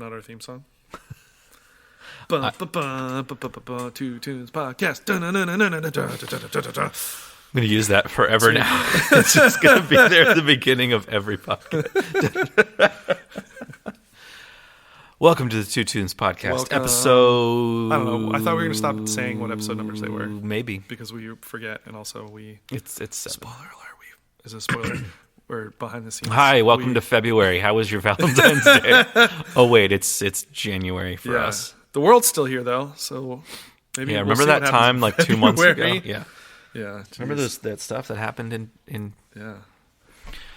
but not our theme song. Two Tunes Podcast. I'm going to use that forever now. It's just going to be there at the beginning of every podcast. Welcome to the Two Tunes Podcast, episode... I don't know. I thought we were going to stop saying what episode numbers they were. Maybe. Because we forget, and also we... It's spoiler alert. Is it a spoiler? We're behind the scenes. Hi, welcome to February. How was your Valentine's Day? Oh, wait, it's January for us. The world's still here, though, so maybe we'll remember see that what time like 2 months ago? Yeah. Remember that stuff that happened in... Yeah.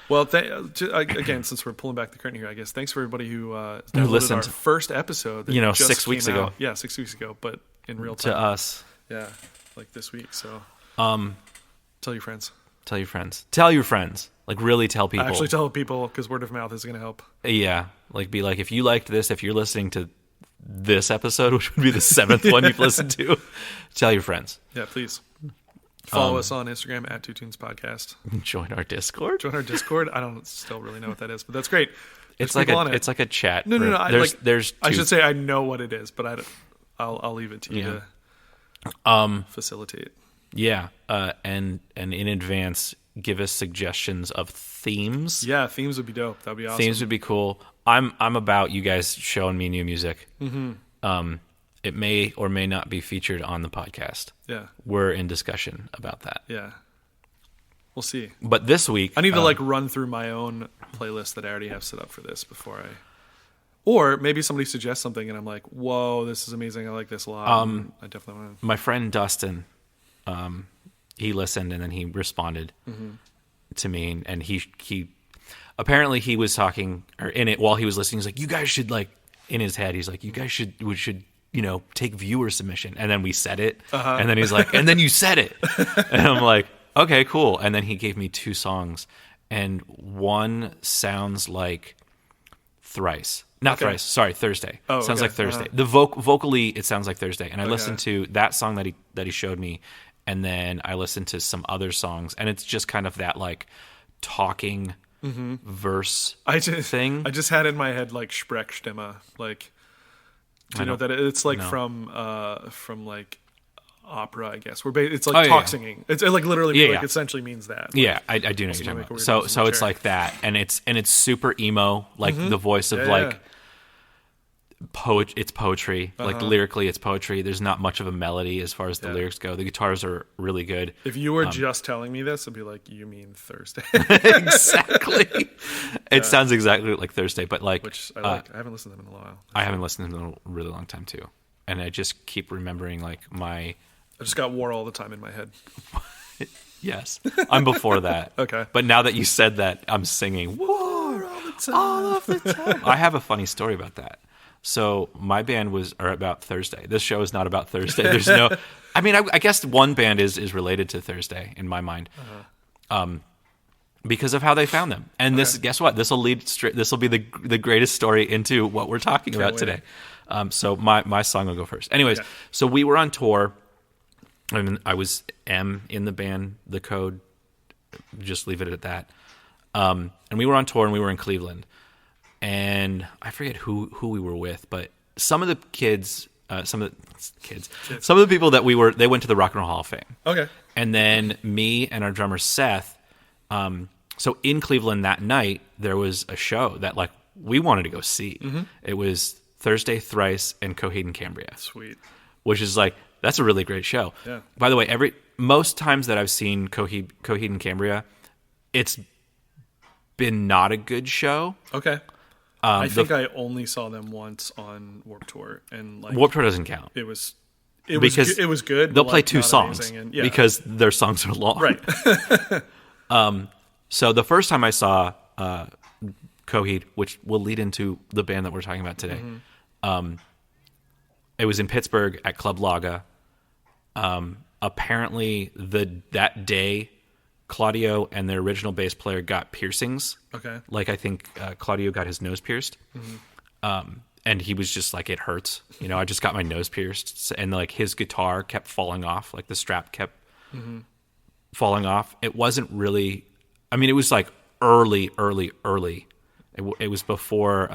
Well, again, since we're pulling back the curtain here, I guess thanks for everybody who downloaded listened our first episode. That just 6 weeks came ago. out. Yeah, 6 weeks ago, but in real time. To us. Yeah, like this week. So, tell your friends. Tell your friends. Tell your friends. Like, really tell people. Actually tell people, because word of mouth is going to help. Yeah. Like, be like, if you liked this, if you're listening to this episode, which would be the 7th one you've listened to, tell your friends. Yeah, please. Follow us on Instagram at Two Tunes Podcast. Join our Discord. Join our Discord. I don't still really know what that is, but that's great. It's like a chat. No. There's I should say I know what it is, but I'll leave it to you to facilitate. Yeah, and in advance, give us suggestions of themes. Yeah, themes would be dope. That'd be awesome. Themes would be cool. I'm about you guys showing me new music. Mm-hmm. It may or may not be featured on the podcast. Yeah. We're in discussion about that. Yeah. We'll see. But this week... I need to run through my own playlist that I already have set up for this before I... Or maybe somebody suggests something and I'm like, whoa, this is amazing. I like this a lot. I definitely want to... My friend Dustin, he listened and then he responded to me. And he apparently he was talking, or in it while he was listening, he's like, you guys should in his head, he's like, you guys should take viewer submission. And then we said it. And then he's like, and then you said it. And I'm like, okay, cool. And then he gave me 2 songs. And one sounds like Thrice. Not Thrice. Sorry, Thursday. Oh, sounds like Thursday. The vocally, it sounds like Thursday. And I listened to that song that he showed me. And then I listened to some other songs. And it's just kind of that talking verse thing. I just had in my head Sprechstimme. Do you know that it's from opera, I guess. It's talk singing. It's literally essentially means that. Yeah, I do know what you're talking about. So it's like that, and it's super emo, the voice of it's poetry. Lyrically, it's poetry. There's not much of a melody as far as the lyrics go. The guitars are really good. If you were just telling me this, I'd be like, you mean Thursday? Exactly. It sounds exactly like Thursday, but which I like. I haven't listened to them in a while. I haven't listened to them in a really long time too, and I just keep remembering I just got War All the Time in my head. Yes, I'm before that. Okay, but now that you said that, I'm singing War All the Time. All of the time. I have a funny story about that. So my band are about Thursday. This show is not about Thursday. There's no. I mean, I guess one band is related to Thursday in my mind, because of how they found them. And guess what? This will lead straight. This will be the greatest story into what we're talking about today. So my song will go first. Anyways, so we were on tour, and I was in the band, The Code. Just leave it at that. And we were on tour, and we were in Cleveland. And I forget who we were with, but some of the some of the people that they went to the Rock and Roll Hall of Fame. Okay. And then me and our drummer Seth, so in Cleveland that night, there was a show that we wanted to go see. Mm-hmm. It was Thursday, Thrice, and Coheed and Cambria. Sweet. Which is that's a really great show. Yeah. By the way, most times that I've seen Coheed and Cambria, it's been not a good show. Okay. I think I only saw them once on Warped Tour, and Warped Tour doesn't count. It was good. They'll play 2 songs because their songs are long. Right. So the first time I saw Coheed, which will lead into the band that we're talking about today, it was in Pittsburgh at Club Laga. Apparently, that day, Claudio and their original bass player got piercings. Okay. I think Claudio got his nose pierced. Mm-hmm. And he was just it hurts. I just got my nose pierced. And his guitar kept falling off. The strap kept falling off. It wasn't really... I mean, it was early. It was before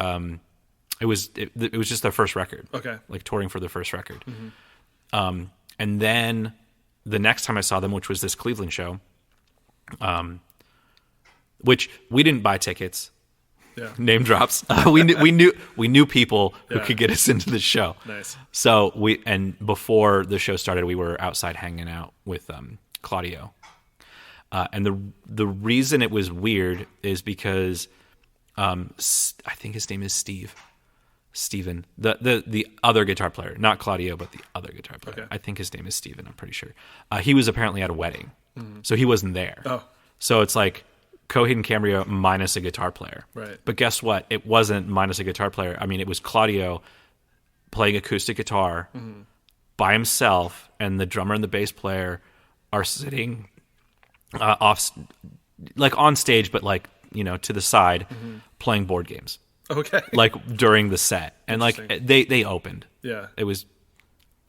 It was just their first record. Okay. Like touring for their first record. And then the next time I saw them, which was this Cleveland show, which we didn't buy tickets. Yeah. Name drops. We knew people who could get us into the show. Nice. So before the show started, we were outside hanging out with Claudio. And the reason it was weird is because I think his name is Steven, the other guitar player, not Claudio, but the other guitar player. Okay. I think his name is Steven, I'm pretty sure. He was apparently at a wedding, so he wasn't there. Oh. So it's like Coheed and Cambria minus a guitar player. Right. But guess what? It wasn't minus a guitar player. I mean, it was Claudio playing acoustic guitar by himself, and the drummer and the bass player are sitting off, like on stage, but like, to the side, playing board games. Okay. Like during the set, and like they opened. Yeah. It was.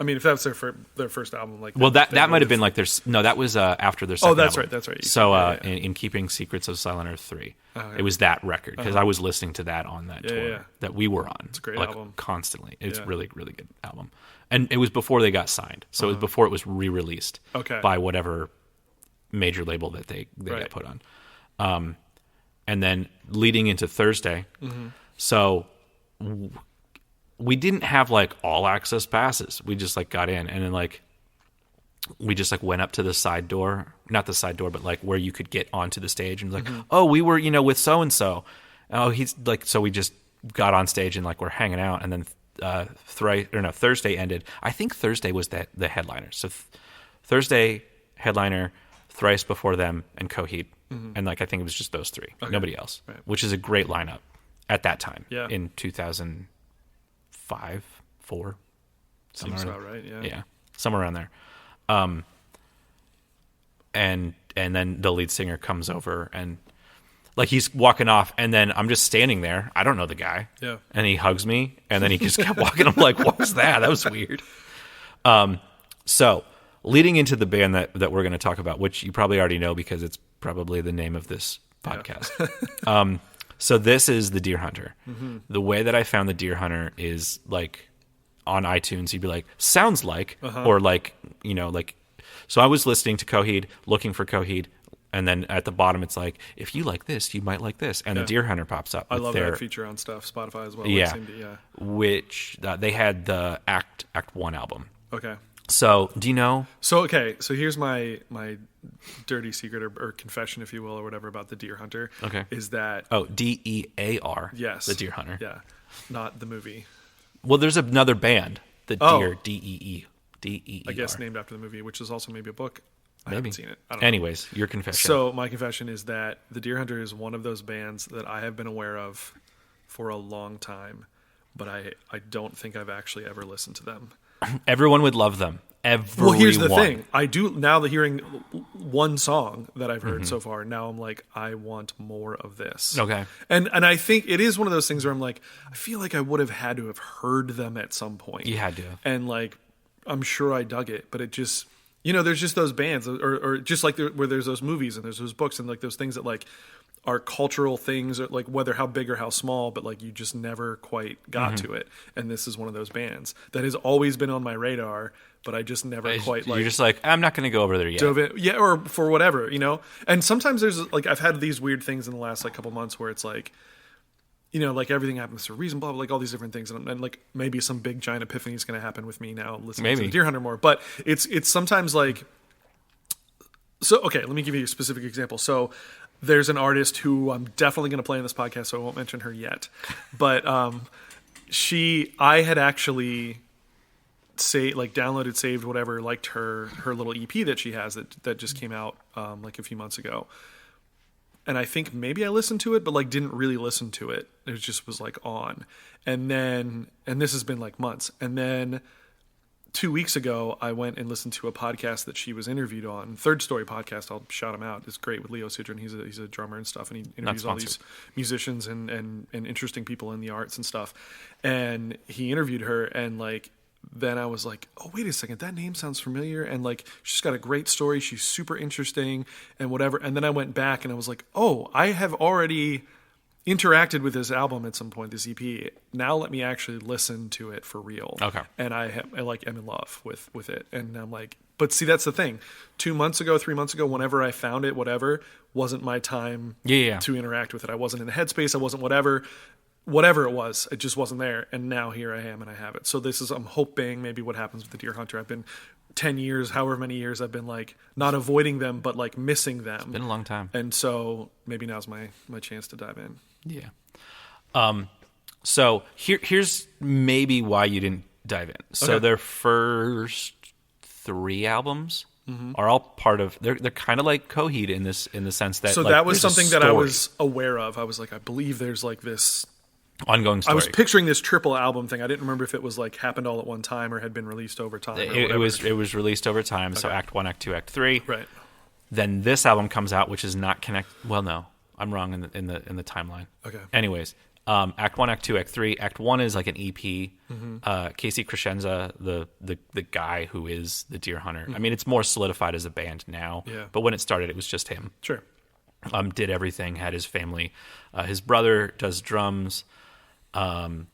I mean, if that's their first album, like that might have been like their that was after their second album. That's right. So in Keeping Secrets of Silent Earth 3, it was that record, because I was listening to that on that tour that we were on. It's a great like, album constantly. It's really, really good album, and it was before they got signed, so it was before it was re-released by whatever major label that they got put on. And then leading into Thursday, so we didn't have like all access passes. We just like got in, and then like we just like went up to the side door, not the side door, but like where you could get onto the stage, and like, oh, we were with so and so. Oh, he's like, so we just got on stage and like we're hanging out, and then Thursday ended. I think Thursday was the headliner. So Thursday headliner, Thrice before them, and Coheed. And like I think it was just those three, nobody else, which is a great lineup at that time in 2005, 4. Seems about right, yeah, somewhere around there. And then the lead singer comes over, and like he's walking off, and then I'm just standing there. I don't know the guy, and he hugs me, and then he just kept walking. I'm like, what was that? That was weird. So leading into the band that we're going to talk about, which you probably already know because it's probably the name of this podcast. So this is the Deer Hunter. The way that I found the Deer Hunter is like on iTunes, you'd be like, sounds like, or like, like, so I was listening to Coheed, looking for Coheed, and then at the bottom it's like, if you like this, you might like this, and the Deer Hunter pops up. I love that feature on Spotify as well. Which they had the Act 1 album. Okay. So, do you know? So here's my dirty secret or confession, if you will, or whatever, about the Deer Hunter. Okay. Is that... Oh, DEAR. Yes. The Deer Hunter. Yeah. Not the movie. Well, there's another band, the Deer, DEE. DEER. I guess named after the movie, which is also maybe a book. I haven't seen it. I don't Anyways, your confession. So my confession is that the Deer Hunter is one of those bands that I have been aware of for a long time, but I don't think I've actually ever listened to them. Everyone would love them. Everyone. Well, here's the thing. I do, now that hearing one song that I've heard so far, now I'm like, I want more of this. Okay. And I think it is one of those things where I'm like, I feel like I would have had to have heard them at some point. You had to. And like, I'm sure I dug it, but it just, there's just those bands, or just like where there's those movies and there's those books and like those things that like are cultural things, or like whether how big or how small, but like you just never quite got to it. And this is one of those bands that has always been on my radar, but I just never quite like... You're just like, I'm not going to go over there yet. Or for whatever, And sometimes there's like, I've had these weird things in the last like couple months where it's like, like everything happens for a reason, blah, blah, like all these different things. And like maybe some big giant epiphany is going to happen with me now listening to the Deer Hunter more. But it's sometimes like... So, okay, let me give you a specific example. So there's an artist who I'm definitely going to play in this podcast, so I won't mention her yet. But I had actually... downloaded, saved, whatever, liked her little EP that she has that just came out like a few months ago. And I think maybe I listened to it, but like didn't really listen to it. It just was like on. And this has been like months. And then 2 weeks ago, I went and listened to a podcast that she was interviewed on. Third Story podcast, I'll shout him out. It's great with Leo Sidran. He's a drummer and stuff, and he interviews all these musicians and interesting people in the arts and stuff. And he interviewed her, and like, then I was like, oh, wait a second, that name sounds familiar. And like, she's got a great story. She's super interesting and whatever. And then I went back and I was like, oh, I have already interacted with this album at some point, this EP. Now let me actually listen to it for real. Okay. And I am in love with it. And I'm like, but see, that's the thing. 2 months ago, 3 months ago, whenever I found it, whatever, wasn't my time to interact with it. I wasn't in the headspace. I wasn't whatever it was. It just wasn't there. And now here I am and I have it. So this is, I'm hoping maybe what happens with the Deer Hunter. I've been 10 years, however many years I've been like not avoiding them, but like missing them. It's been a long time. And so maybe now's my chance to dive in. Yeah. So here's maybe why you didn't dive in. So their first 3 albums are all part of, they're kind of like Coheed in the sense that, so like, that was something that I was aware of. I was like, I believe there's like this ongoing story. I was picturing this triple album thing. I didn't remember if it was like happened all at one time or had been released over time. It was released over time. So Act 1, Act 2, Act 3. Right. Then this album comes out, which is not well, no, I'm wrong in the timeline. Okay. Anyways, Act 1, Act 2, Act 3. Act 1 is like an EP. Casey Crescenza, the guy who is the Deer Hunter. I mean, it's more solidified as a band now. Yeah. But when it started, it was just him. Sure. Did everything. Had his family. His brother does drums. Then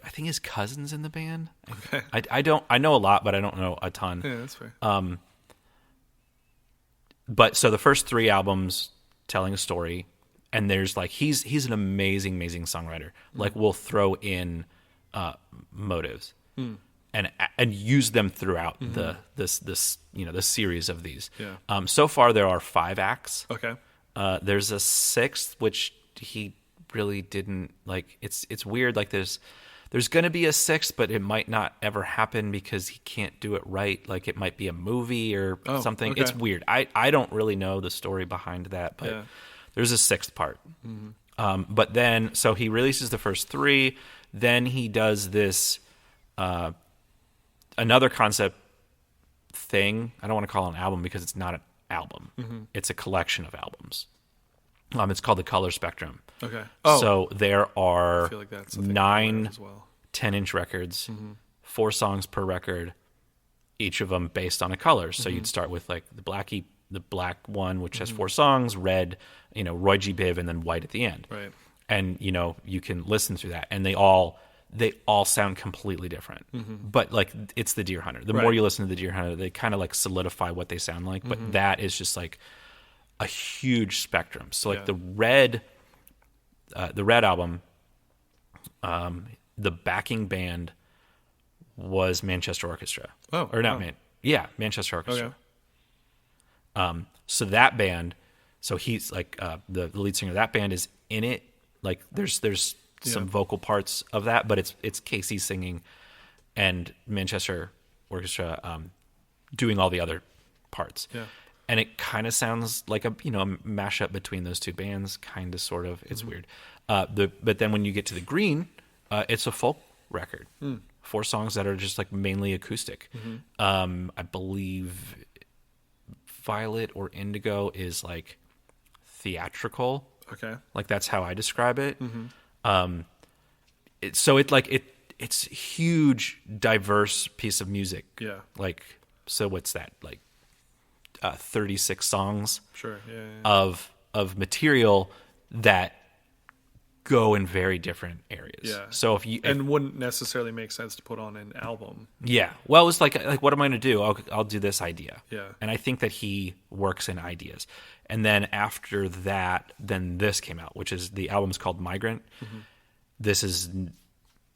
I think his cousin's in the band. Okay. I know a lot, but I don't know a ton. Yeah, that's fair. But so the first 3 albums telling a story, and there's like he's an amazing songwriter. Like we'll throw in motives and use them throughout this series of these. Yeah. So far there are 5 acts. Okay. There's a 6th which he really didn't like. It's weird. Like there's going to be a 6th, but it might not ever happen because he can't do it right. Like it might be a movie or something. Okay. It's weird. I don't really know the story behind that, but there's a 6th part. But then, so he releases the first 3. Then he does this another concept thing. I don't want to call it an album because it's not an album. It's a collection of albums. It's called the Color Spectrum. Okay. So there are I feel like that's 9 as well. 10-inch records, 4 songs per record, each of them based on a color. So you'd start with like the black one, which has 4 songs, red, Roy G. Biv, and then white at the end. Right. And you can listen through that, and they all sound completely different. But like it's the Deer Hunter. The more you listen to the Deer Hunter, they kind of like solidify what they sound like. But that is just like a huge spectrum. So like the red album, the backing band was Manchester Orchestra. Oh, or not Manchester Orchestra. Okay. So that band, so he's like the lead singer of that band is in it. Like there's some vocal parts of that, but it's Casey singing and Manchester Orchestra doing all the other parts. Yeah. And it kind of sounds like a mashup between those 2 bands, kind of, sort of. It's weird. But then when you get to the Green, it's a folk record. 4 songs that are just like mainly acoustic. I believe Violet or Indigo is like theatrical. Okay. Like that's how I describe it. It's a huge, diverse piece of music. Yeah. Like, so what's that? Like 36 songs. Sure. Yeah. Of material that go in very different areas. Yeah. So and wouldn't necessarily make sense to put on an album. Yeah. Well, it's like what am I going to do? I'll do this idea. Yeah. And I think that he works in ideas. And then after that, then this came out, which is the album's called Migrant. This is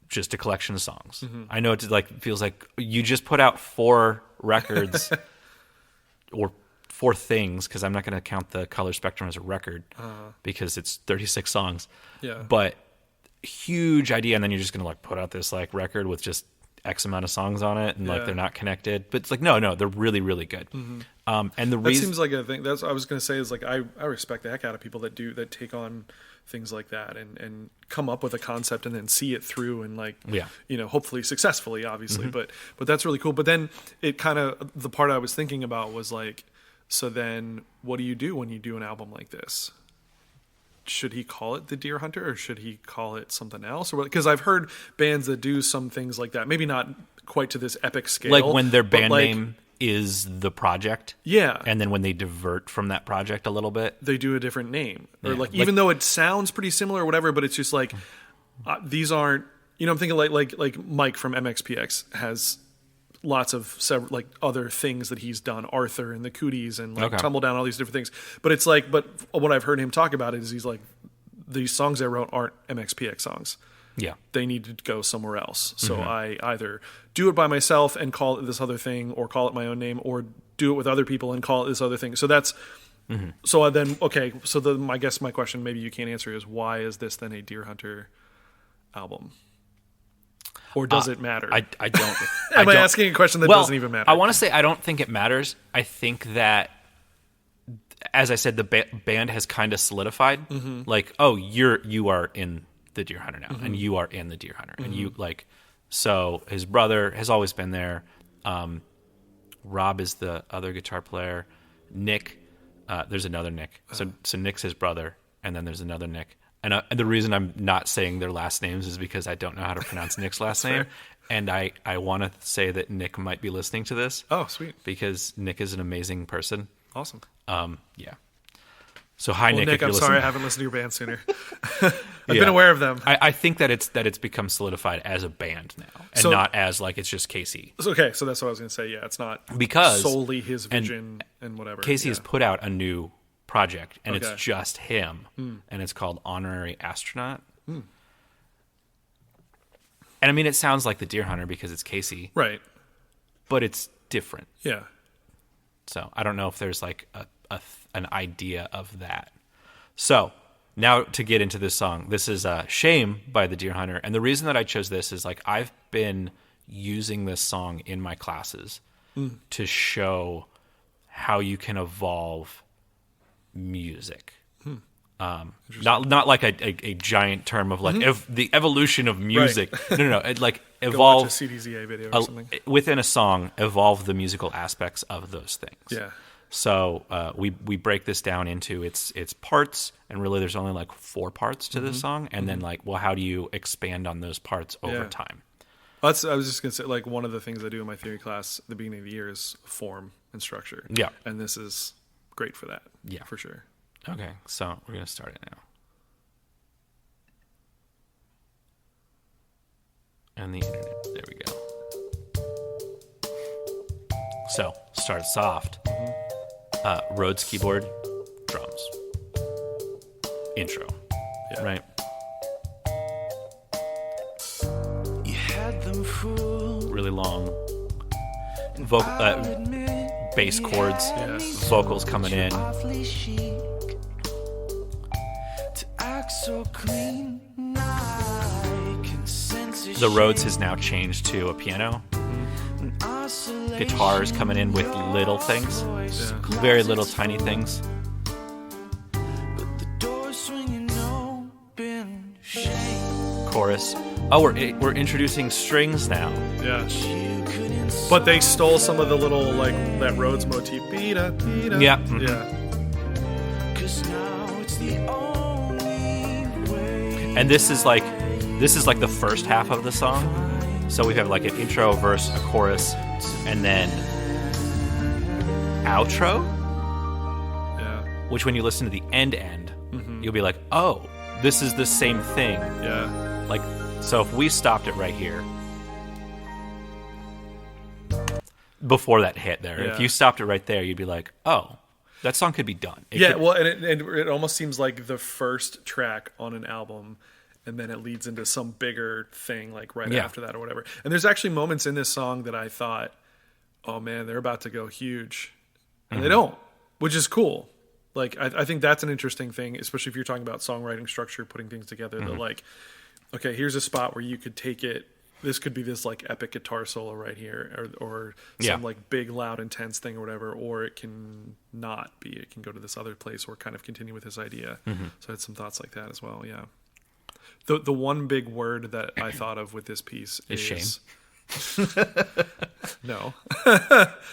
just a collection of songs. I know it like feels like you just put out 4 records or 4 things, because I'm not going to count the Color Spectrum as a record because it's 36 songs. Yeah. But huge idea, and then you're just going to like put out this like record with just X amount of songs on it, and like they're not connected. But it's like no, they're really, really good. And the reason seems like a thing. That's what I was going to say is like I respect the heck out of people that take on things like that and come up with a concept and then see it through and like hopefully successfully, obviously. But that's really cool. But then it kind of, the part I was thinking about was like, so then what do you do when you do an album like this? Should he call it the Deer Hunter or should he call it something else? Or because I've heard bands that do some things like that, maybe not quite to this epic scale, like when their band like, name is the project. Yeah. And then when they divert from that project a little bit, they do a different name. Or Yeah. even though it sounds pretty similar or whatever, but it's just like, these aren't, I'm thinking like Mike from MXPX has lots of several like other things that he's done, Arthur and the Cooties and like Okay. Tumble Down, all these different things. But it's like, but what I've heard him talk about is he's like, these songs I wrote aren't MXPX songs. yeah. They need to go somewhere else. So I either do it by myself and call it this other thing, or call it my own name, or do it with other people and call it this other thing. So that's so then okay. So I guess my question, maybe you can't answer, is why is this then a Deer Hunter album, or does it matter? I don't. Am I asking a question that doesn't even matter? I want to say I don't think it matters. I think that, as I said, the band has kind of solidified. Like, oh, you are in the Deer Hunter now, and you are in the Deer Hunter, and you like. So his brother has always been there. Rob is the other guitar player. Nick, there's another Nick. So Nick's his brother, and then there's another Nick. And the reason I'm not saying their last names is because I don't know how to pronounce Nick's last name. fair. And I want to say that Nick might be listening to this. Oh, sweet, Because Nick is an amazing person. awesome. Yeah. So hi, Well, Nick. Nick, if you're I'm sorry I listening. haven't listened to your band sooner. I've been aware of them. I think that it's become solidified as a band now, and So- not as like it's just Casey. Okay, so that's what I was going to say. Yeah, it's not Because solely his vision and whatever. Casey yeah. has put out a new project, and Okay. it's just him, and it's called Honorary Astronaut. And I mean, it sounds like the Deer Hunter because it's Casey, right. but it's different. Yeah. So I don't know if there's like an idea of that. So now to get into this song, this is Shame by the Deer Hunter. And the reason that I chose this is like I've been using this song in my classes to show how you can evolve music. Not like a giant term of like the evolution of music. No. It, like Go evolve watch a CDZA video or something. within a song, evolve the musical aspects of those things. Yeah. So we break this down into its parts, and really there's only like 4 parts to this song, and then like, well, how do you expand on those parts over Yeah. time? I was just going to say, like, one of the things I do in my theory class at the beginning of the year is form and structure. Yeah. And this is great for that. Yeah. For sure. Okay, so we're gonna start it now. And the internet, there we go. So start soft. Rhodes keyboard, drums, intro. Yeah. Right. You had them fooled. Really long bass chords, Yeah. vocals coming in. Awfully chic to act so clean. I can sense a The Rhodes has now changed to a piano. oscillation Guitars coming in with little things, Yeah. very little tiny things. but the door swinging open. Shame Chorus. Oh, we're introducing strings now. Yeah. you couldn't But they stole some of the little, like, that Rhodes motif. Beat-a, beat-a. Yeah. Yeah. cause now it's the only way. And this is like the first half of the song. So we have like an intro, verse, a chorus, and then outro. Yeah. Which, when you listen to the end, you'll be like, oh, this is the same thing. Yeah. Like, so if we stopped it right here, before that hit there, if Yeah. you stopped it right there, you'd be like, oh, that song could be done. It Yeah, could- well, and it almost seems like the first track on an album, and then it leads into some bigger thing, like right Yeah. after that or whatever. And there's actually moments in this song that I thought, oh man, they're about to go huge. And they don't, which is cool. Like, I think that's an interesting thing, especially if you're talking about songwriting structure, putting things together, that like, okay, here's a spot where you could take it. This could be this like epic guitar solo right here, or some Yeah. like big, loud, intense thing or whatever, or it can not be. It can go to this other place or kind of continue with this idea. So I had some thoughts like that as well. Yeah. The one big word that I thought of with this piece is shame. No.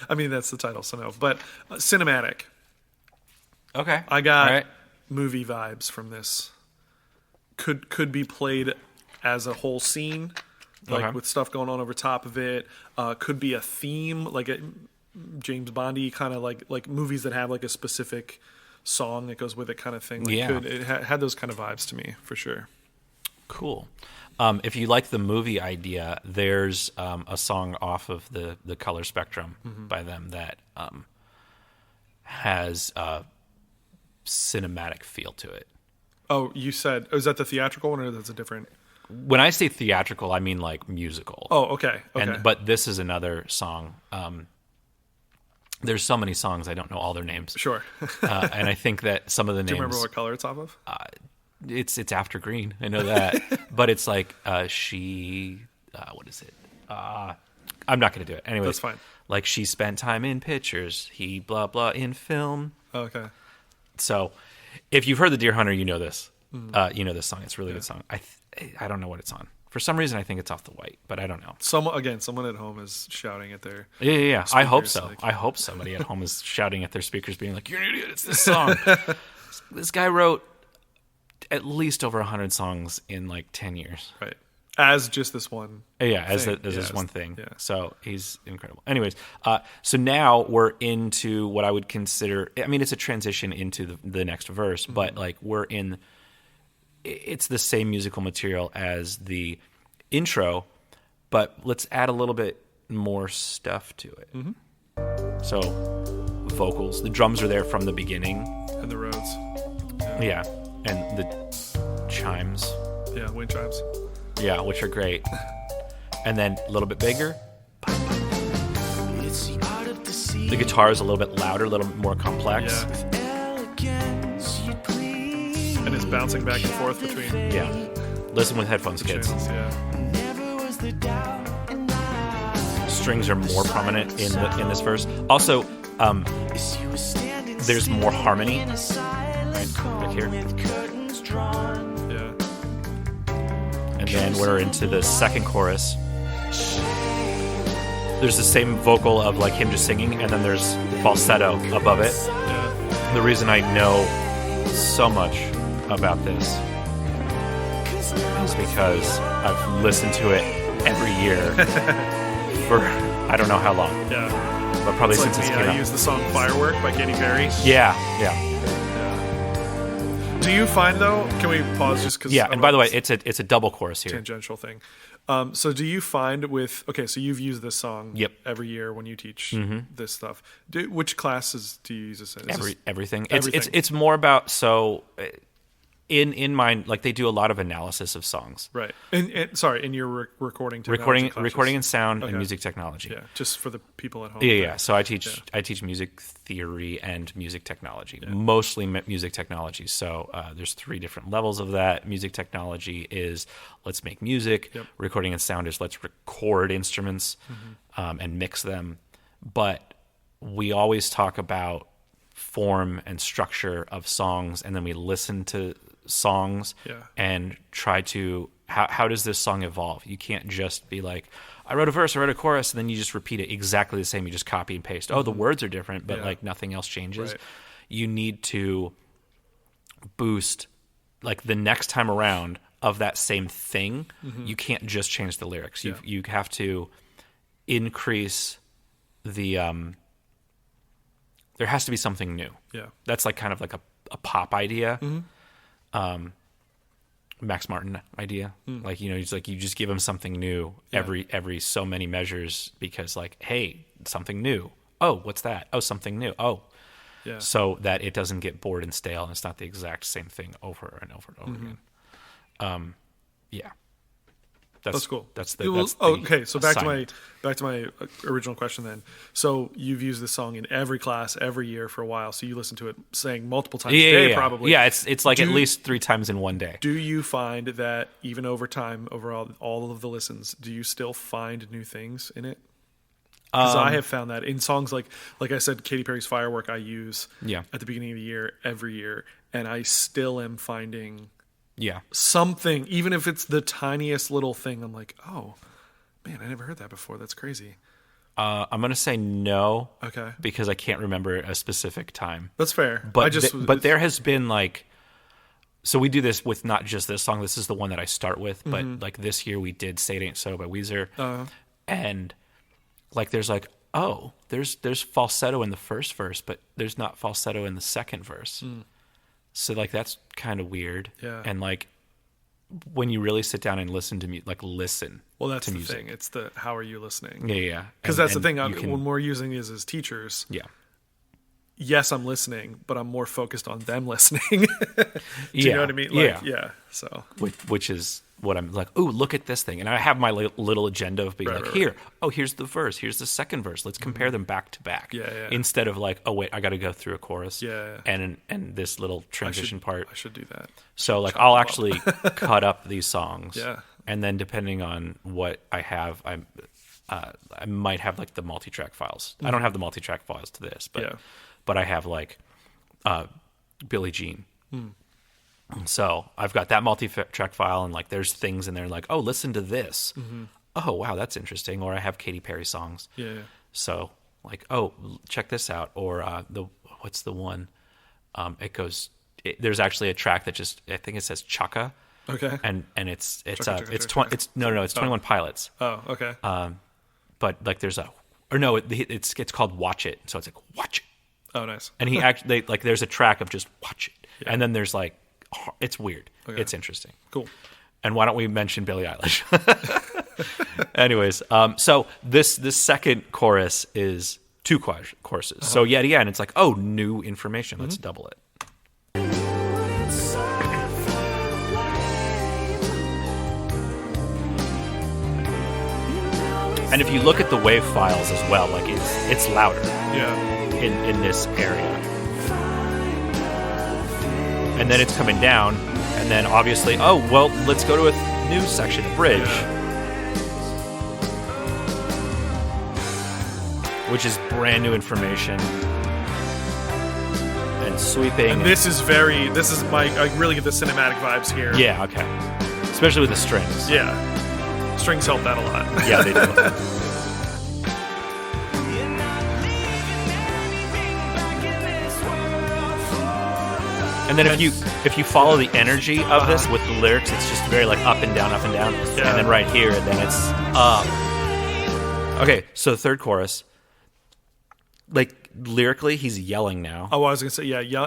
I mean, that's the title, so no. But cinematic. Okay. I got All right. movie vibes from this. Could be played as a whole scene, like Okay. with stuff going on over top of it. Could be a theme, like James Bondy kind of like movies that have like a specific song that goes with it kind of thing. Like, Yeah. it had those kind of vibes to me for sure. Cool. If you like the movie idea, there's a song off of the Color Spectrum by them that has a cinematic feel to it. Oh, you said, is that the theatrical one or that's a different? When I say theatrical, I mean like musical. Oh, okay. But this is another song. There's so many songs, I don't know all their names. Sure. And I think that some of the names. Do you remember what color it's off of? It's After Green. I know that. But it's like what is it? I'm not going to do it. Anyways. That's fine. Like she spent time in pictures. He blah, blah in film. Okay. So if you've heard The Deer Hunter, you know this. You know this song. It's a really good song. I don't know what it's on. For some reason, I think it's off The White, but I don't know. Someone at home is shouting at their Yeah. I hope so. Like, I hope somebody at home is shouting at their speakers, being like, "You're an idiot! It's this song." This guy wrote at least over 100 songs in like 10 years. right. As just this one. Yeah, as thing. this one thing. Yeah. So he's incredible. Anyways, so now we're into what I would consider. I mean, it's a transition into the next verse, but like it's the same musical material as the intro, but let's add a little bit more stuff to it. So vocals, the drums are there from the beginning. And the roads. Yeah, and the chimes. Yeah, wind chimes. Yeah, which are great. And then a little bit bigger. It's the art of deceit. The guitar is a little bit louder, a little bit more complex. Yeah. Elegance you plead. And it's bouncing back and forth between Yeah. Listen with headphones, kids. channels. Yeah. Never was the doubt in my Strings are more prominent in this verse. Also, eyes. You were standing there's more harmony. in a silent Right here. with curtains drawn. Yeah. And then we're into the second chorus. There's the same vocal of like him just singing, and then there's falsetto above it. Yeah. The reason I know so much about this is because I've listened to it every year for I don't know how long, Yeah. but probably It's since like it me, came I out. use the song Firework by Katy Perry. Yeah. Do you find though? Can we pause just because? And by the way, it's a double chorus here. tangential thing. So do you find so you've used this song Yep. every year when you teach this stuff. Which classes do you use this in? Is this- Everything. Everything. It's more about in mind, like they do a lot of analysis of songs, right. And sorry, in your recording recording classes. and sound Okay. and music technology. Yeah, just for the people at home. Yeah. So I teach music theory and music technology, mostly music technology. So there's 3 different levels of that. Music technology is let's make music. Yep. Recording and sound is let's record instruments and mix them. But we always talk about form and structure of songs, and then we listen to songs and try to how does this song evolve? You can't just be like, I wrote a verse, I wrote a chorus, and then you just repeat it exactly the same. You just copy and paste. Oh, the words are different, but like nothing else changes. Right. You need to boost like the next time around of that same thing. You can't just change the lyrics. You have to increase the there has to be something new. Yeah. That's like kind of like a pop idea. Max Martin idea. Like, it's like you just give him something new every so many measures because like, hey, something new. Oh, what's that? Oh, something new. Oh. Yeah. So that it doesn't get bored and stale and it's not the exact same thing over and over and over again. Yeah. That's cool. That's okay. So back assignment. to my original question then. So you've used this song in every class every year for a while. So you listen to it saying multiple times a day, probably. Yeah, it's like at least 3 times in one day. Do you find that even over time, over all of the listens, do you still find new things in it? Because I have found that in songs like I said, Katy Perry's Firework, I use at the beginning of the year every year, and I still am finding. Yeah. Something, even if it's the tiniest little thing, I'm like, oh, man, I never heard that before. That's crazy. I'm going to say no. Okay. Because I can't remember a specific time. That's fair. But but there has been like, so we do this with not just this song. This is the one that I start with. But like this year we did Say It Ain't So by Weezer. And like there's like, oh, there's falsetto in the first verse, but there's not falsetto in the second verse. So like that's kind of weird. Yeah. And like when you really sit down and listen to listen. Well, that's to the music. thing. It's the how are you listening? Yeah. Because And- that's the thing. and you can- When we're using these as teachers, yeah. yes, I'm listening, but I'm more focused on them listening. Do you know what I mean? Like, yeah. So Which is what I'm like, oh, look at this thing. And I have my little agenda of being Right, like, right, here, oh, here's the verse, here's the second verse. Let's compare them back to back. Yeah, yeah. Instead of like, oh, wait, I got to go through a chorus. Yeah. And this little transition part. I should do that. So like I'll actually cut up these songs. Yeah. And then depending on what I have, I might have like the multi-track files. I don't have the multi-track files to this, but Yeah. but I have like Billie Jean. So I've got that multi-track file, and like there's things in there like, oh, listen to this. Oh, wow, that's interesting. Or I have Katy Perry songs. Yeah. So like, oh, check this out. Or what's the one? There's actually a track that just, I think it says Chaka. Okay. And it's Chaka, it's Chaka. it's 21 Pilots. Oh, okay. But like there's it's called Watch It. So it's like watch it. Oh, nice. And he actually like there's a track of just watch it. Yeah. And then there's like it's weird. Okay. It's interesting. Cool. And why don't we mention Billie Eilish? Anyways, so this second chorus is two choruses. So yet again, it's like, oh, new information. Let's double it. And if you look at the wave files as well, like it's louder Yeah. in this area. And then it's coming down, and then obviously, oh, well, let's go to a new section, a bridge. Which is brand new information. And sweeping. And this is I really get the cinematic vibes here. Yeah, okay. Especially with the strings. Yeah. Strings help that a lot. Yeah, they do. And then if you follow the energy of this with the lyrics, it's just very like up and down, Yeah. and then right here, then it's up. Okay, so the third chorus, like lyrically, he's yelling now. Oh, I was gonna say yeah,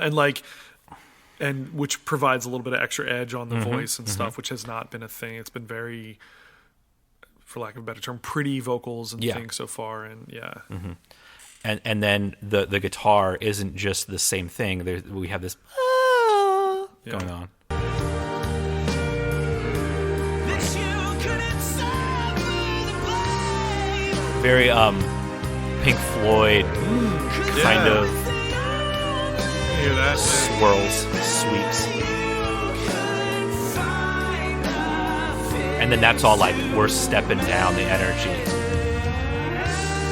and which provides a little bit of extra edge on the voice and stuff, which has not been a thing. It's been very, for lack of a better term, pretty vocals and things so far, and yeah. And then the guitar isn't just the same thing. We have this going on. Very Pink Floyd kind of You hear that? swirls, sweeps. And then that's all like we're stepping down the energy.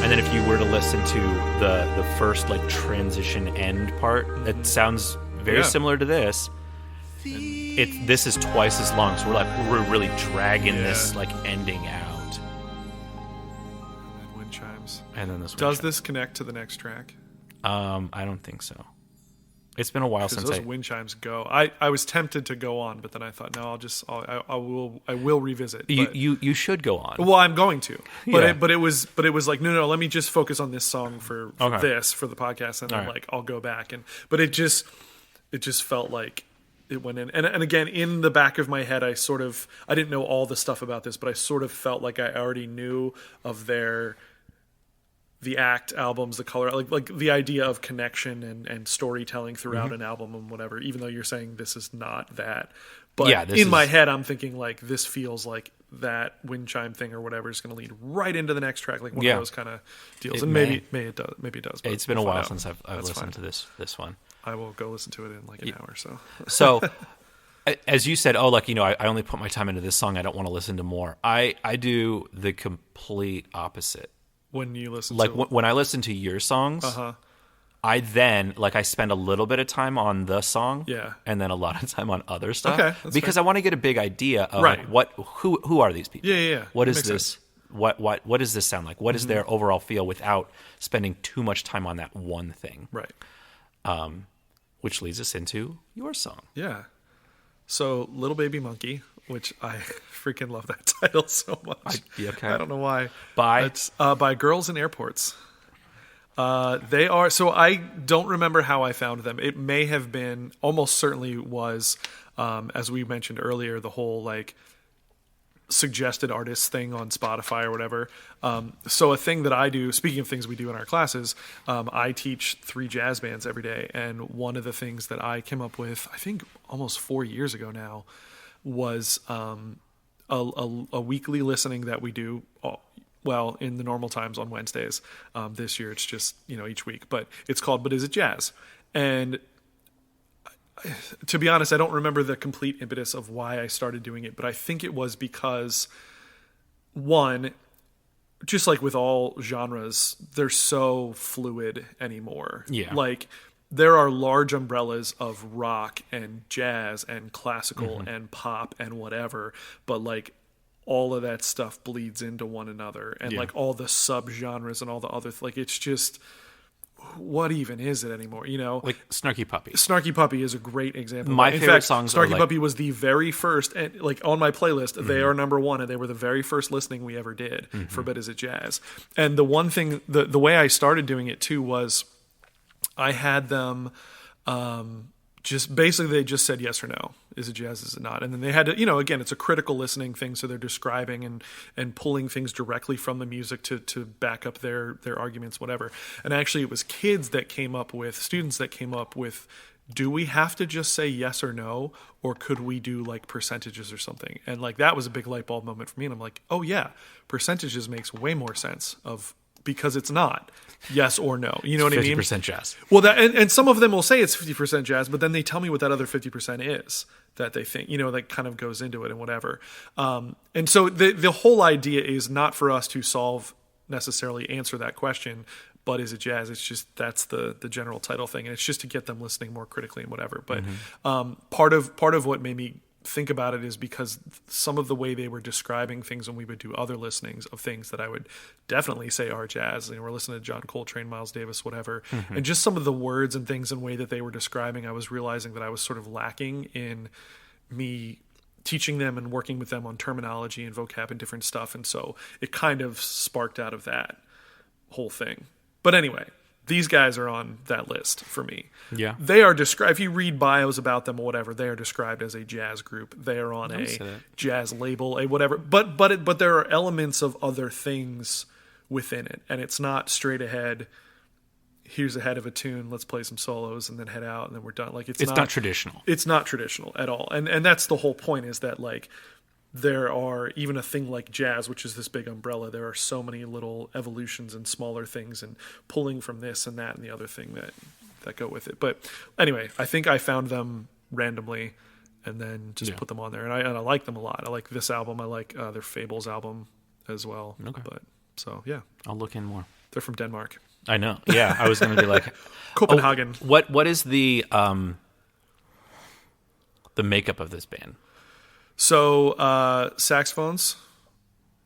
And then if you were to listen to the first like transition end part, it sounds very similar to this. This is twice as long, so we're really dragging this like ending out. And then wind chimes. And then this Does this connect to the next track? I don't think so. It's been a while Because since those wind chimes go. I was tempted to go on, but then I thought, no, I will revisit. But, you should go on. well, I'm going to. But Yeah. it was like, no, let me just focus on this song for Okay. this for the podcast, and then All right. like I'll go back but it just felt like it went in, and again in the back of my head, I didn't know all the stuff about this, but I sort of felt like I already knew of the ACT albums, the color, like the idea of connection and storytelling throughout an album and whatever, even though you're saying this is not that. But Yeah, this in my is- head, I'm thinking like this feels like that wind chime thing or whatever is going to lead right into the next track, like one Yeah. of those kind of deals. It and may. maybe it does. Maybe it does. But It's been a we'll while find out. since I've That's listened fine. to this one. I will go listen to it in like an hour or so. So, as you said, I only put my time into this song. I don't want to listen to more. I do the complete opposite. When you listen Like to when I listen to your songs, I then I spend a little bit of time on the song, Yeah. and then a lot of time on other stuff, Okay, that's because fair. I want to get a big idea of Right. who are these people? Yeah. What is Makes this? sense. What does this sound like? What is their overall feel without spending too much time on that one thing? right. Which leads us into your song. Yeah. So Little Baby Monkey, which I freaking love that title so much. Okay. I don't know why. By? It's by Girls in Airports. They are. So I don't remember how I found them. It may have been, almost certainly was, as we mentioned earlier, the whole like suggested artists thing on Spotify or whatever. So a thing that I do, speaking of things we do in our classes, I teach 3 jazz bands every day. And one of the things that I came up with, I think almost 4 years ago now, was a weekly listening that we do. Well, in the normal times on Wednesdays. This year it's just, each week. But it's called But Is It Jazz? And to be honest, I don't remember the complete impetus of why I started doing it. But I think it was because, one, just like with all genres, they're so fluid anymore. Yeah. Like, there are large umbrellas of rock and jazz and classical and pop and whatever. But, like, all of that stuff bleeds into one another, and like all the subgenres and all the other, like, it's just, what even is it anymore? Like Snarky Puppy. Snarky Puppy is a great example. My In favorite fact, songs Snarky are like, Puppy was the very first, and like on my playlist, they are number 1, and they were the very first listening we ever did for But Is It Jazz? And the one thing, the way I started doing it too was, I had them, just basically they just said yes or no. Is it jazz? Is it not? And then they had to, again, it's a critical listening thing. So they're describing and pulling things directly from the music to back up their arguments, whatever. And actually it was students that came up with, do we have to just say yes or no? Or could we do like percentages or something? And like, that was a big light bulb moment for me. And I'm like, oh yeah, percentages makes way more sense because it's not yes or no. You know what I mean? 50% jazz. Well, and some of them will say it's 50% jazz, but then they tell me what that other 50% is that they think, that kind of goes into it and whatever. And so the whole idea is not for us to necessarily answer that question, but is it jazz? It's just, that's the general title thing. And it's just to get them listening more critically and whatever. But part of what made me think about it is because some of the way they were describing things when we would do other listenings of things that I would definitely say are jazz, we're listening to John Coltrane, Miles Davis, whatever, and just some of the words and things and way that they were describing, I was realizing that I was sort of lacking in me teaching them and working with them on terminology and vocab and different stuff. And so it kind of sparked out of that whole thing. But anyway, these guys are on that list for me. Yeah. They are described, if you read bios about them or whatever, they are described as a jazz group. They are on a jazz label, a whatever. But there are elements of other things within it. And it's not straight ahead, here's a head of a tune, let's play some solos and then head out and then we're done. Like, it's not traditional. It's not traditional at all. And that's the whole point, is that like, there are, even a thing like jazz, which is this big umbrella, there are so many little evolutions and smaller things and pulling from this and that and the other thing that go with it. But anyway, I think I found them randomly and then just put them on there. And I like them a lot. I like this album. I like their Fables album as well. Okay. But so, yeah. I'll look in more. They're from Denmark. I know. Yeah, I was going to be like... Copenhagen. What is the makeup of this band? So saxophones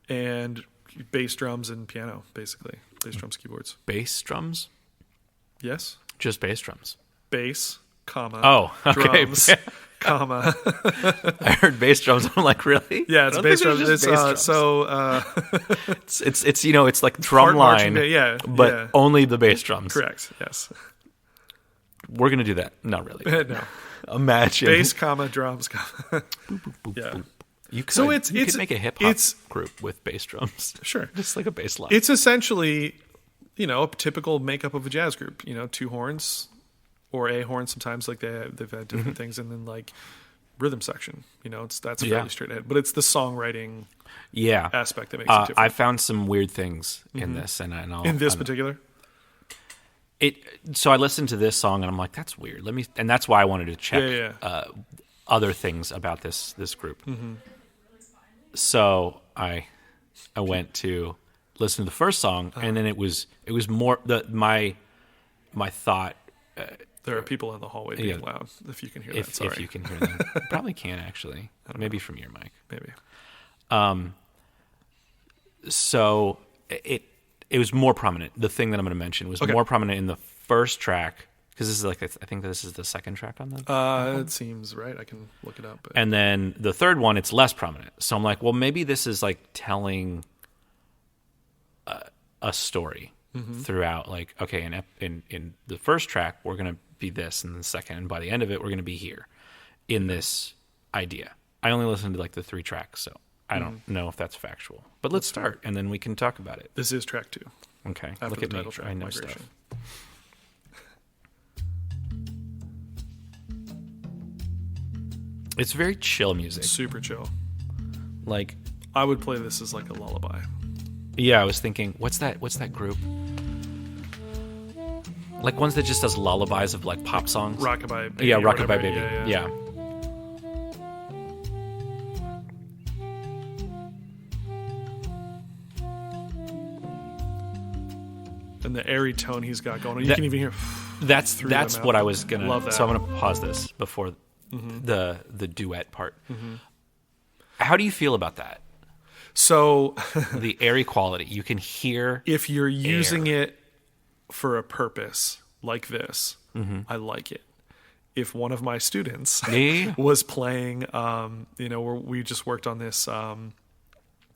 and bass drums and piano, basically. Bass drums, keyboards. Bass drums? Yes. Just bass drums. Bass, comma. Oh, okay. Drums, comma. I heard bass drums. I'm like, really? Yeah, it's bass drums. It's it's like drum line. But only the bass drums. Correct. Yes. We're gonna do that. Not really. No. Imagine bass, comma, drums, comma. Boop, boop, boop, yeah. boop. You could, so you could make a hip hop group with bass drums. Sure. Just like a bass line. It's essentially, a typical makeup of a jazz group. 2 horns or a horn sometimes. Like they've had different things, and then like rhythm section. That's fairly straight ahead. But it's the songwriting aspect that makes it different. I found some weird things in this, and in this particular. So I listened to this song and I'm like, that's weird. And that's why I wanted to check other things about this group. Mm-hmm. So I went to listen to the first song, and then it was more my thought. There are people in the hallway being loud. If you can hear that, sorry. If you can hear them, probably can actually. Maybe from your mic. Maybe. So it was more prominent. The thing that I'm going to mention was more prominent in the first track, because this is I think this is the second track on the it seems right. I can look it up. But. And then the third one, it's less prominent. So I'm like, well, maybe this is like telling a story. throughout. Like, okay, in the first track, we're going to be this, and the second, and by the end of it, we're going to be here in this idea. I only listened to like the 3 tracks, so I don't know if that's factual. But let's start, and then we can talk about it. This is track 2. Okay, After look the at me. title track, I know Migration. stuff. It's very chill music. Super chill. Like, I would play this as like a lullaby. yeah, I was thinking, what's that group? Like ones that just does lullabies of like pop songs. Rockabye Baby. Yeah, or Rockabye whatever. Baby. Yeah. And the airy tone he's got going on. You That- can even hear. That's them what out. I was gonna. Love that. So I'm gonna pause this before the duet part. How do you feel about that? So The airy quality. You can hear. if you're using it for a purpose like this, I like it. If one of my students Yeah. was playing, we just worked on this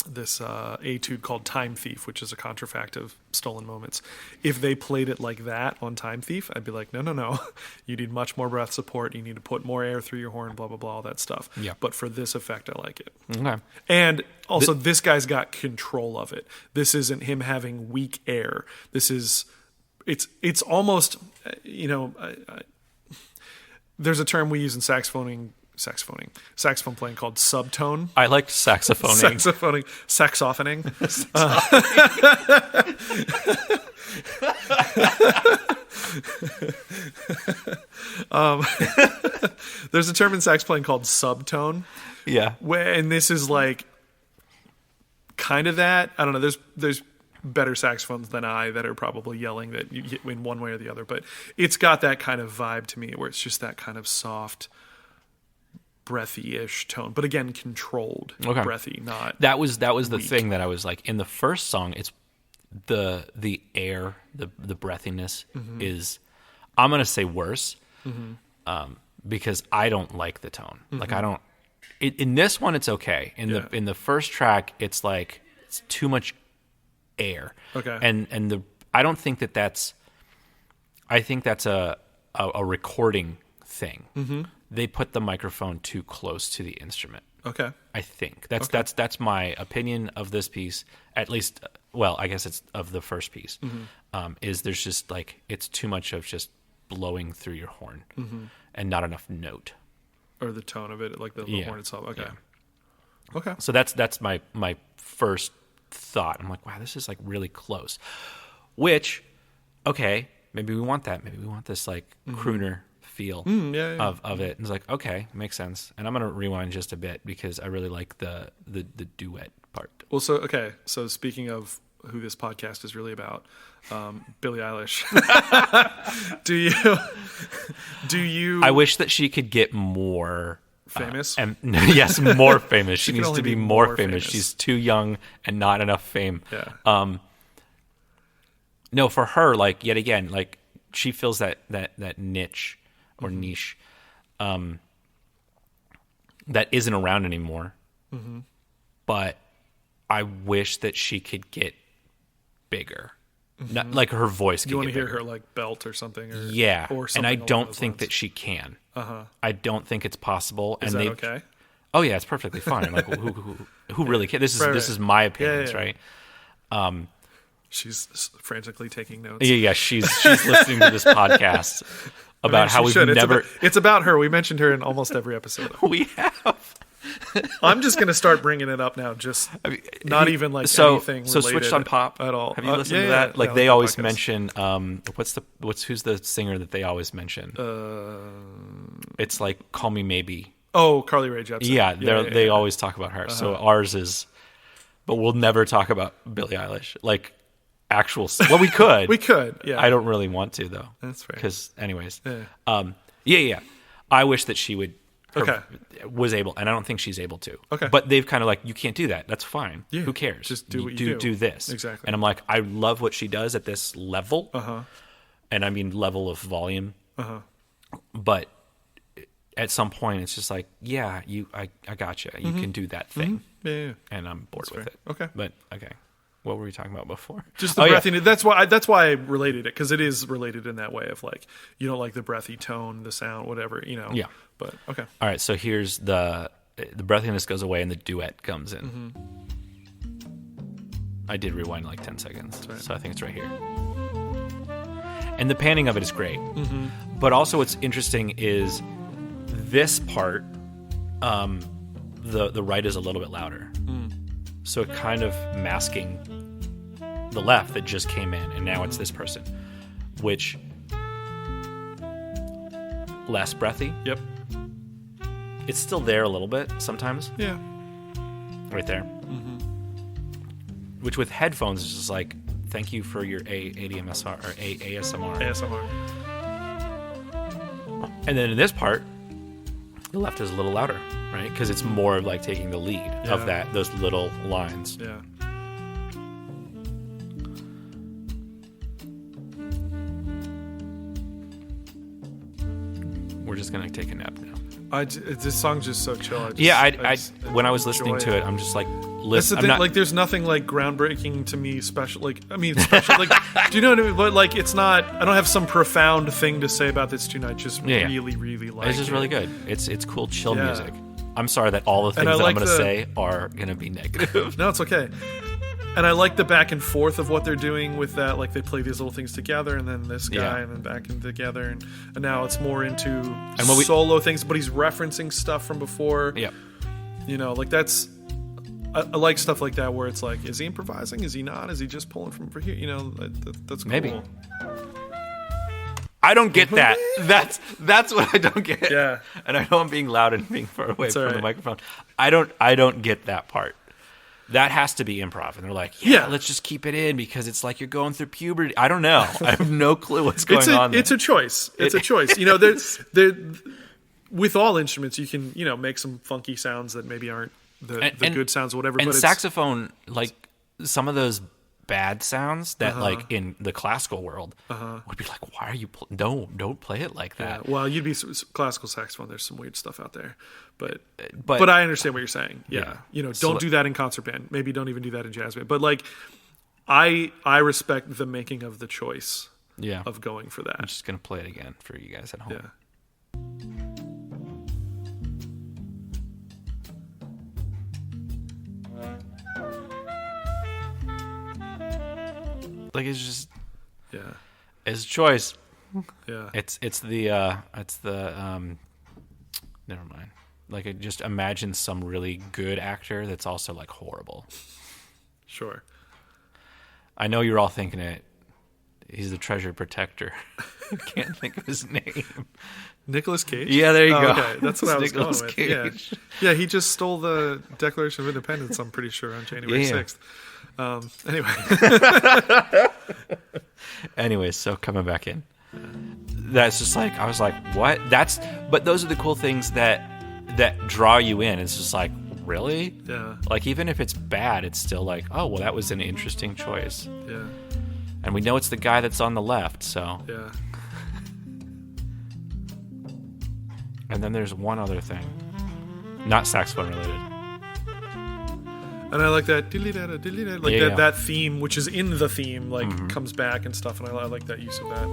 this etude called Time Thief, which is a contrafact of stolen moments. If they played it like that on Time Thief, I'd be like, no. You need much more breath support. You need to put more air through your horn, blah, blah, blah, all that stuff. Yeah. But for this effect, I like it. Okay. And also, this guy's got control of it. This isn't him having weak air. This is, it's almost, there's a term we use in saxophone playing called subtone. I like saxophoning. Saxophoning. There's a term in sax playing called subtone. Yeah. And this is like kind of that. I don't know. There's better saxophones than I that are probably yelling that you get in one way or the other, but it's got that kind of vibe to me where it's just that kind of soft, breathy-ish tone, but again, controlled, Okay. breathy, not That was the weak. thing that I was like in the first song. It's the air, the breathiness is. I'm gonna say worse, because I don't like the tone. Like I don't. In this one, it's okay. In the first track, it's like it's too much air. Okay. And I don't think that's. I think that's a recording thing. They put the microphone too close to the instrument. Okay. I think that's my opinion of this piece. At least, well, I guess it's of the first piece. Is there's just like it's too much of just blowing through your horn and not enough note. Or the tone of it, like the Yeah. horn itself. Okay. Yeah. Okay. So that's my first thought. I'm like, wow, this is like really close. Which, okay, maybe we want that. Maybe we want this like crooner feel yeah. of it. And it's like, okay, makes sense. And I'm gonna rewind just a bit because I really like the duet part. Well, so speaking of who this podcast is really about, Billie Eilish. Do you I wish that she could get more famous? and yes, more famous. She can needs only to be be more more famous. famous. She's too young and not enough fame. Yeah. No, for her, like yet again, like she feels that niche or Mm-hmm. niche that isn't around anymore. Mm-hmm. But I wish that she could get bigger. Not, like her voice could you want get to hear bigger. her like belt or something? Or, Yeah, Or and something I along don't those think lines? that she can. Uh-huh. I don't think it's possible. Is and that they okay? Oh yeah, it's perfectly fine. Like who really cares? This is Right, this right. is my opinions, yeah. right? She's frantically taking notes. Yeah, she's listening to this podcast I about mean, how she we've should. never It's about her. We mentioned her in almost every episode. we have. I'm just going to start bringing it up now. Just not even like so anything so related switched on pop at all. Have you listened yeah, to that? yeah, Like yeah, they I like always podcasts. mention who's the singer that they always mention? It's like Call Me Maybe. Oh, Carly Rae Jepsen. Yeah, they yeah. always talk about her. So ours is, but we'll never talk about Billie Eilish. Like actual. Well, we could. We could. Yeah, I don't really want to though. That's fair. Because anyways, Yeah. yeah. I wish that she would. Okay. Was able, and I don't think she's able to. Okay. But they've kind of like, you can't do that. That's fine. Yeah. Who cares? Just do what you do. Do this. Exactly. And I'm like, I love what she does at this level. Uh-huh. And I mean level of volume. Uh-huh. But at some point, it's just like, yeah, I gotcha. You can do that thing. Yeah, yeah. And I'm bored with fair. it. Okay. But okay. What were we talking about before? Just the breathy. Yeah. That's why I related it, because it is related in that way of like, you don't like the breathy tone, the sound, whatever, you know. Yeah. But okay. All right. So here's the breathiness goes away and the duet comes in. Mm-hmm. I did rewind like 10 seconds, right. so I think it's right here. And the panning of it is great. Mm-hmm. But also what's interesting is this part, the right is a little bit louder. So it kind of masking the left that just came in, and now it's this person, which less breathy. Yep. It's still there a little bit sometimes. Yeah. Right there. Mm-hmm. Which with headphones is just like, thank you for your ADMSR or ASMR. ASMR. And then in this part, the left is a little louder, right? Because it's more of like taking the lead of those little lines. Yeah. We're just gonna take a nap now. This song's just so chill. When I was listening to it, I'm just like, that's the thing. Like, there's nothing like groundbreaking to me. Special, like, I mean, special. Like, do you know what I mean? But like, it's not. I don't have some profound thing to say about this tune. I just really, really like. It's just really good. It's cool, chill music. I'm sorry that all the things that I'm gonna say are gonna be negative. No, it's okay. And I like the back and forth of what they're doing with that. Like, they play these little things together, and then this guy, and then back and together, and now it's more into solo things. But he's referencing stuff from before. Yeah, you know, like that's. I like stuff like that where it's like, is he improvising? Is he not? Is he just pulling from for here? You know, that's cool. Maybe. I don't get that. That's what I don't get. Yeah. And I know I'm being loud and being far away from the microphone. I don't get that part. That has to be improv. And they're like, let's just keep it in because it's like you're going through puberty. I don't know. I have no clue what's going on there. It's a choice. It's a choice. You know, there with all instruments, you can, you know, make some funky sounds that maybe aren't the good sounds or whatever. And but saxophone, like some of those bad sounds that like in the classical world would be like, why are you don't play it like that. Well, you'd be classical saxophone, there's some weird stuff out there, but I understand what you're saying. You know, don't do that in concert band, maybe don't even do that in jazz band, but like I respect the making of the choice of going for that. I'm just gonna play it again for you guys at home. Like, it's just it's a choice. It's the never mind. Like, I just imagine some really good actor that's also like horrible. Sure. I know you're all thinking it. He's the treasure protector. I can't think of his name. Nicolas Cage? Yeah, there you go. Okay, that's what I was Nicolas going Cage. with. Yeah, he just stole the Declaration of Independence, I'm pretty sure, on January 6th. Anyways, so coming back in. That's just like, I was like, what? But those are the cool things that draw you in. It's just like, really? Yeah. Like, even if it's bad, it's still like, oh, well, that was an interesting choice. Yeah. And we know it's the guy that's on the left, so. Yeah. And then there's one other thing. Not saxophone related. And I like that, like that theme, which is in the theme, like comes back and stuff, and I like that use of that.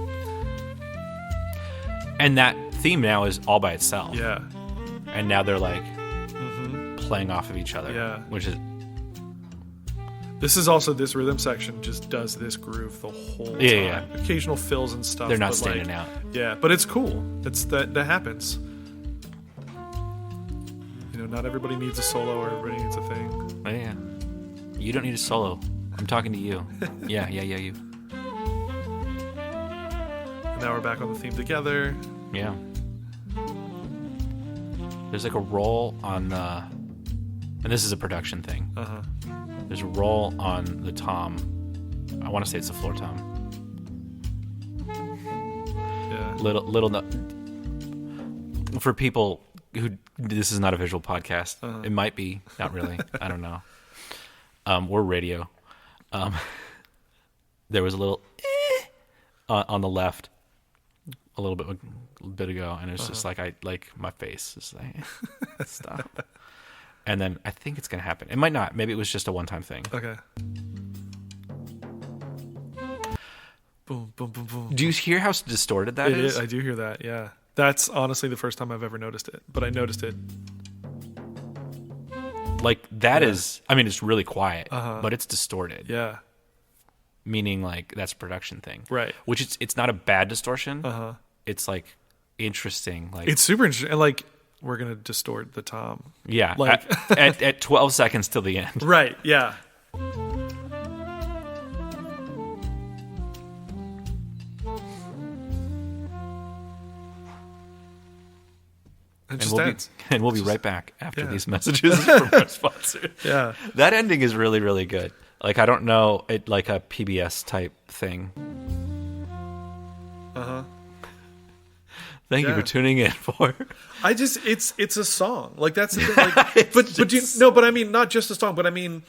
And that theme now is all by itself. Yeah. And now they're like playing off of each other. Yeah. Which is. This is also, this rhythm section just does this groove the whole time. Yeah. Occasional fills and stuff. They're not standing out. Yeah, but it's cool. It's that happens. You know, not everybody needs a solo or everybody needs a thing. Oh, yeah. You don't need a solo. I'm talking to you. Yeah, you. And now we're back on the theme together. Yeah. There's like a roll on the... And this is a production thing. There's a roll on the tom. I want to say it's a floor tom. Yeah. Little for people who, this is not a visual podcast. It might be, not really. I don't know. We're radio. There was a little on the left a little bit ago, and it's just like my face is like stop. And then I think it's gonna happen. It might not. Maybe it was just a one-time thing. Okay. boom, boom, boom, boom. Do you hear how distorted that It is? is. I do hear that. Yeah, that's honestly the first time I've ever noticed it, but I noticed it. Like that is. I mean, it's really quiet, but it's distorted. Yeah, Meaning like that's a production thing, right. Which it's not a bad distortion. It's like interesting. Like It's super interesting. And like we're gonna distort the tom. yeah, like- at 12 seconds till the end. Right. Yeah. And just dance. We'll be right back after yeah. these messages from our sponsor. Yeah. That ending is really, really good. Like I don't know, it like a PBS type thing. Thank you Yeah. for tuning in for. I just it's a song. Like that's the thing. Like, but I mean not just a song, but I mean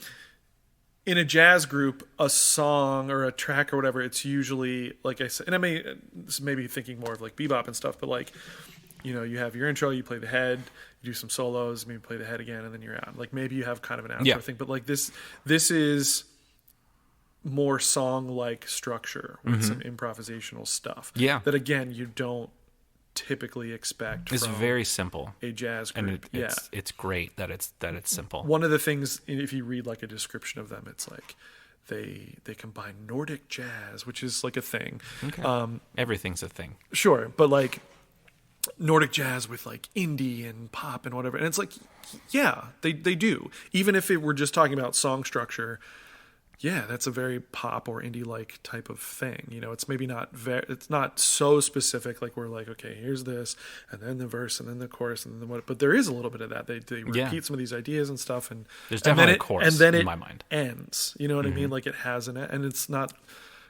in a jazz group, a song or a track or whatever, it's usually like I said, and I mean this may be thinking more of like bebop and stuff, but like you know, you have your intro, you play the head, you do some solos, maybe play the head again, and then you're out. Like maybe you have kind of an outro thing, but like this is more song-like structure with some improvisational stuff. Yeah. That again you don't typically expect. It's from very simple, a jazz and group. it's great that it's simple. One of the things, if you read like a description of them, it's like they combine Nordic jazz, which is like a thing. Okay. Everything's a thing. Sure, but like Nordic jazz with like indie and pop and whatever, and it's like, yeah, they do. Even if it were just talking about song structure, yeah, that's a very pop or indie like type of thing. You know, it's maybe not it's not so specific. Like we're like, okay, here's this, and then the verse, and then the chorus, and then what? But there is a little bit of that. They repeat some of these ideas and stuff, and There's and definitely then a chorus and then in it my mind. ends. You know what I mean? Like it has an and it's not.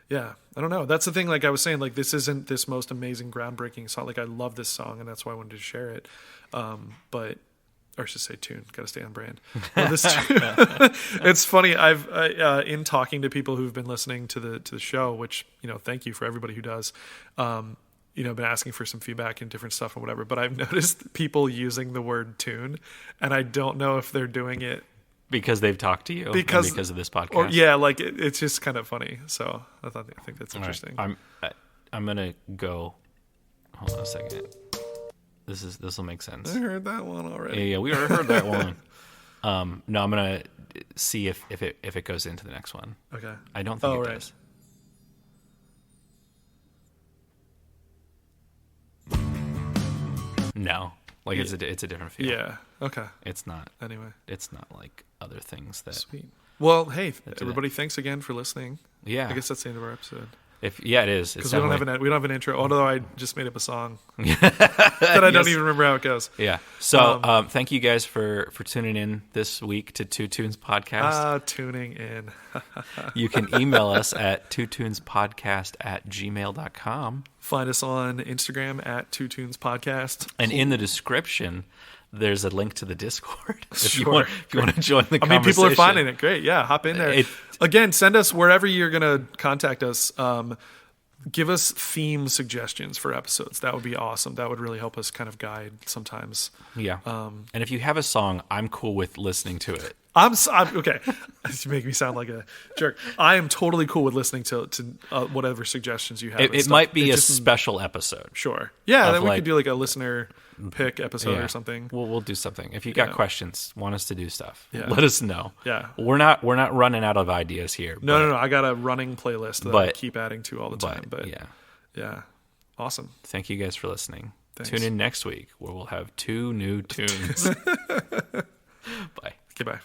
Yeah, I don't know. That's the thing. Like I was saying, like this isn't this most amazing, groundbreaking song. Like I love this song, and that's why I wanted to share it. But, or I should say, tune. Got to stay on brand. Well, this it's funny. I've in talking to people who've been listening to the show, which thank you for everybody who does. Been asking for some feedback and different stuff and whatever. But I've noticed people using the word tune, and I don't know if they're doing it Because they've talked to you, because of this podcast. or yeah, like it's just kind of funny. So I think that's interesting. All right. I'm gonna go. Hold on a second. This will make sense. I heard that one already. Yeah, we already heard that one. No, I'm gonna see if it goes into the next one. Okay. I don't think it right. does. No, like it's a different feel. Yeah. Okay. It's not. Anyway. It's not like other things that. Sweet. Well, hey, that. everybody, thanks again for listening. Yeah. I guess that's the end of our episode. It is. Because we don't have an intro. Although I just made up a song that I don't even remember how it goes. Yeah. So thank you guys for tuning in this week to Two Tunes Podcast. Tuning in. You can email us at twotunespodcast@gmail.com. Find us on Instagram at Two Tunes Podcast. And in the description, there's a link to the Discord. If you Sure. want to join the conversation. I mean, people are finding it. Great. Yeah, hop in there. Again, send us wherever you're going to contact us. Give us theme suggestions for episodes. That would be awesome. That would really help us kind of guide sometimes. Yeah. And if you have a song, I'm cool with listening to it. I'm okay. You make me sound like a jerk. I am totally cool with listening to whatever suggestions you have. It might be a special episode. Sure. Yeah, of then we like- could do like a listener pick episode Yeah. or something. We'll do something. If you got Yeah. questions, want us to do stuff, Yeah. let us know. Yeah. We're not running out of ideas here. No. I got a running playlist that I keep adding to all the time. But yeah. Awesome. Thank you guys for listening. Thanks. Tune in next week where we'll have 2 new tunes. Bye. Okay, bye.